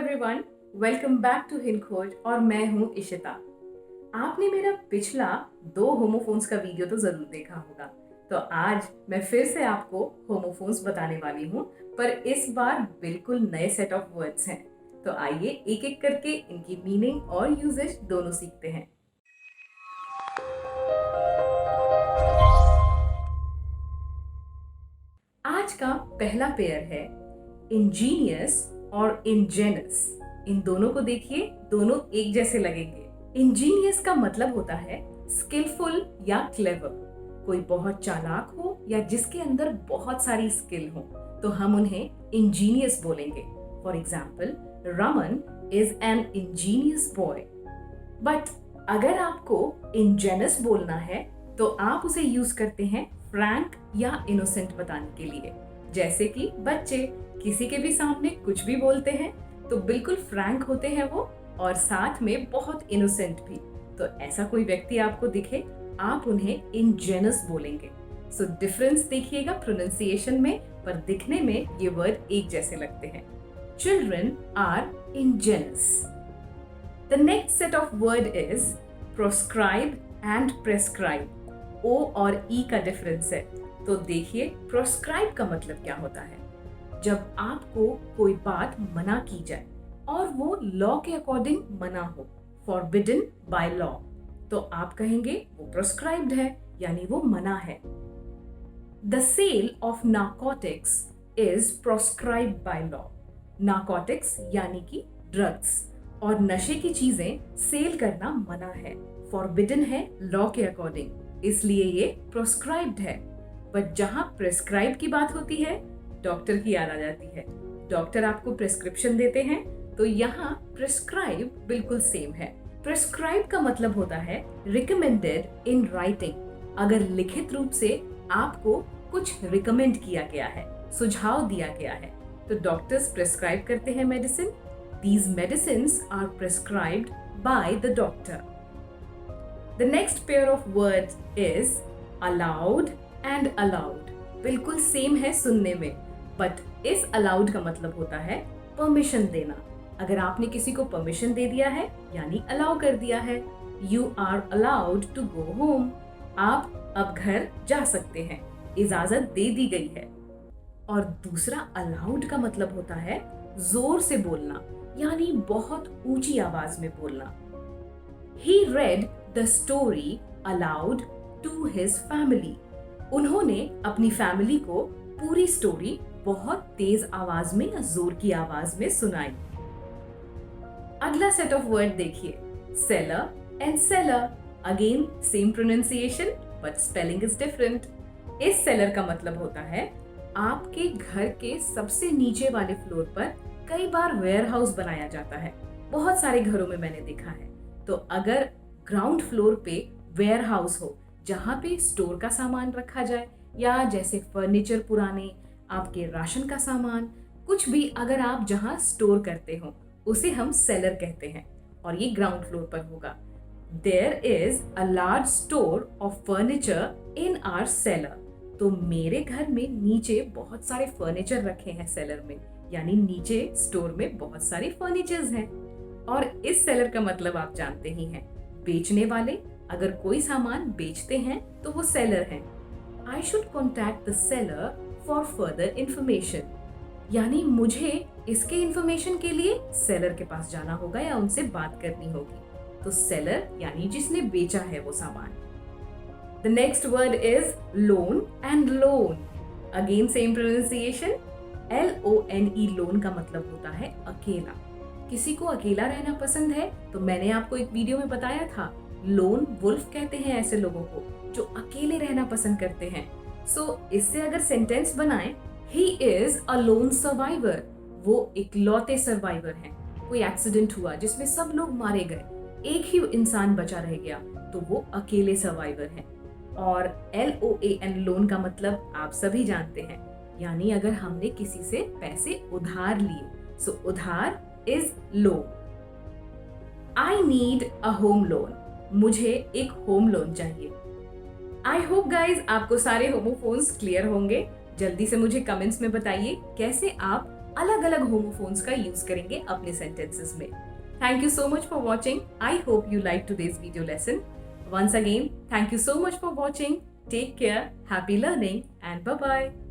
Everyone, welcome back to Hind Khoj और मैं हूं इशिता। आपने मेरा पिछला 2 होमोफोन्स का वीडियो तो जरूर देखा होगा, तो आज मैं फिर से आपको होमोफोन्स बताने वाली हूं, पर इस बार बिल्कुल नए सेट ऑफ वर्ड्स हैं। तो आइए एक एक करके इनकी मीनिंग और यूजेज दोनों सीखते हैं। आज का पहला पेयर है इंजीनियस और इंजेनस। इन दोनों को देखिए, दोनों एक जैसे लगेंगे। इंजीनियस का मतलब होता है स्किलफुल या क्लेवर। कोई बहुत चालाक हो या जिसके अंदर बहुत सारी स्किल हो तो हम उन्हें इंजीनियस बोलेंगे। For example, Raman is an Angénieux boy. But अगर आपको इंजेनस बोलना है तो आप उसे यूज करते हैं फ्रैंक या इनोसेंट बताने के लिए। जैसे कि बच्चे किसी के भी सामने कुछ भी बोलते हैं तो बिल्कुल फ्रैंक होते हैं वो, और साथ में बहुत इनोसेंट भी। तो ऐसा कोई व्यक्ति आपको दिखे, आप उन्हें इंजेनस बोलेंगे। सो डिफरेंस देखिएगा प्रोनाउंसिएशन में, पर दिखने में ये वर्ड एक जैसे लगते हैं। Children are ingenious. The next set of word is proscribe and prescribe. O और E का डिफरेंस है। तो देखिए, proscribe का मतलब क्या होता है। जब आपको कोई बात मना की जाए और वो लॉ के अकॉर्डिंग मना हो, forbidden by law, तो आप कहेंगे वो prescribed है, यानी वो मना है। The sale of narcotics is proscribed by law. Narcotics यानी कि ड्रग्स और नशे की चीजें सेल करना मना है, फॉरबिडन है लॉ के अकॉर्डिंग, इसलिए ये प्रोस्क्राइब्ड है। बट जहां प्रेस्क्राइब की बात होती है, डॉक्टर की याद आ जाती है। डॉक्टर आपको प्रेस्क्रिप्शन देते हैं, तो यहाँ प्रेस्क्राइब बिल्कुल सेम है। प्रेस्क्राइब का मतलब होता है रिकमेंडेड इन राइटिंग। अगर लिखित रूप से आपको कुछ रिकमेंड किया गया है, सुझाव दिया गया है, तो डॉक्टर्स प्रेस्क्राइब करते हैं medicine. These medicines are prescribed by the doctor. The next pair of words is allowed and allowed. बिल्कुल सेम है सुनने में, बट इस allowed का मतलब होता है परमिशन देना। अगर आपने किसी को परमिशन दे दिया है यानी अलाउ कर दिया है। You are allowed to go home. आप अब घर जा सकते हैं, इजाजत दे दी गई है। और दूसरा allowed का मतलब होता है जोर से बोलना, यानी बहुत ऊंची आवाज में बोलना। He read the story aloud to his family. उन्होंने अपनी फैमिली को पूरी स्टोरी बहुत तेज आवाज में या जोर की आवाज में सुनाई। अगला सेट ऑफ वर्ड देखिए, seller and seller. Again same pronunciation but spelling is different. इस सेलर का मतलब होता है आपके घर के सबसे नीचे वाले फ्लोर पर कई बार वेयर हाउस बनाया जाता है। बहुत सारे घरों में मैंने देखा है। तो अगर ग्राउंड फ्लोर पे वेयर हाउस हो जहाँ पे स्टोर का सामान रखा जाए, या जैसे फर्नीचर पुराने, आपके राशन का सामान, कुछ भी अगर आप जहाँ स्टोर करते हो उसे हम सेलर कहते हैं, और ये ग्राउंड फ्लोर पर होगा। There is a large store of furniture in our cellar. तो मेरे घर में नीचे बहुत सारे फर्नीचर रखे हैं सेलर में, यानी नीचे स्टोर में बहुत सारे फर्नीचर्स हैं। और इस सेलर का मतलब आप जानते ही हैं, बेचने वाले। अगर कोई सामान बेचते हैं तो वो सेलर हैं। I should contact the seller for further information, यानी मुझे इसके इंफॉर्मेशन के लिए सेलर के पास जाना होगा या उनसे बात करनी होगी। तो सेलर यानी जिसने बेचा है वो सामान। The next word is loan and loan. Again same pronunciation. LONE, loan का मतलब होता है अकेला। किसी को अकेला रहना पसंद है, तो मैंने आपको एक वीडियो में बताया था, लोन वुल्फ कहते हैं ऐसे लोगों को जो अकेले रहना पसंद करते हैं। सो इससे अगर सेंटेंस बनाएं, he is a lone survivor. वो इकलौते सर्वाइवर हैं। कोई एक्सीडेंट हुआ जिसमें सब लोग मारे गए, एक ही इंसान बचा रह गया, तो वो अकेले सर्वाइवर हैं। और LOAN, लोन का मतलब आप सभी जानते हैं, यानी अगर हमने किसी से पैसे उधार लिए, सो उधार is loan. I need a home loan. मुझे एक होम लोन चाहिए। आई होप गाइज आपको सारे होमोफोन्स क्लियर होंगे। जल्दी से मुझे कमेंट्स में बताइए कैसे आप अलग अलग होमोफोन्स का यूज करेंगे अपने सेंटेंसेस में। Thank you so much for watching. I hope you like today's video lesson. Once again, thank you so much for watching. Take care, happy learning, and bye bye.